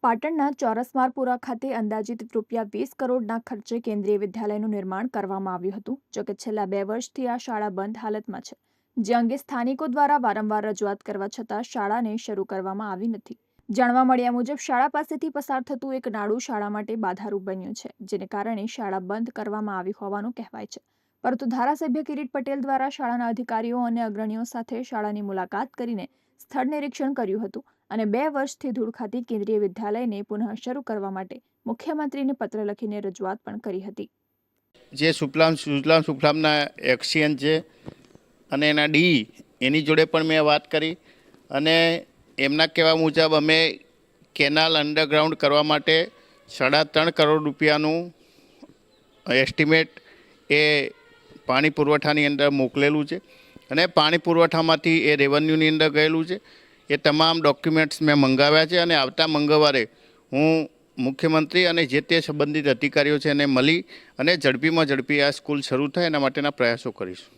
પાટણના ચોરસમારપુરા ખાતે અંદાજિત ₹20 કરોડના ખર્ચે કેન્દ્રીય વિદ્યાલયનું નિર્માણ કરવામાં આવ્યું હતું. જોકે છેલ્લા 2 વર્ષથી આ શાળા બંધ હાલતમાં છે, જે અંગે સ્થાનિકો દ્વારા વારંવાર રજૂઆત કરવા છતાં શાળાને શરૂ કરવામાં આવી નથી. જાણવા મળ્યા મુજબ શાળા પાસેથી પસાર થતું એક નાળું શાળા માટે બાધારૂપ બન્યું છે, જેને કારણે શાળા બંધ કરવામાં આવી હોવાનું કહેવાય છે. પરંતુ ધારાસભ્ય કિરીટ પટેલ દ્વારા શાળાના અધિકારીઓ અને અગ્રણીઓ સાથે શાળાની મુલાકાત કરીને સ્થળ નિરીક્ષણ કર્યું હતું અને 2 વર્ષથી ધૂળ ખાતી કેન્દ્રીય વિદ્યાલયને પુનઃ શરૂ કરવા માટે મુખ્યમંત્રીને પત્ર લખીને રજૂઆત પણ કરી હતી. જે સુફલામના એક્સિયન છે અને એના ડી એની જોડે પણ મેં વાત કરી અને એમના કહેવા મુજબ અમે કેનાલ અંડરગ્રાઉન્ડ કરવા માટે 3.5 કરોડ રૂપિયાનું એસ્ટિમેટ એ પાણી પુરવઠાની અંદર મોકલેલું છે અને પાણી પુરવઠામાંથી એ રેવન્યુની અંદર ગયેલું છે. એ તમામ ડોક્યુમેન્ટ્સ મેં મંગાવ્યા છે અને આવતા મંગળવારે હું મુખ્યમંત્રી અને જે તે સંબંધિત અધિકારીઓ છે એને મળી અને ઝડપીમાં ઝડપી આ સ્કૂલ શરૂ થાય એના માટેના પ્રયાસો કરીશું.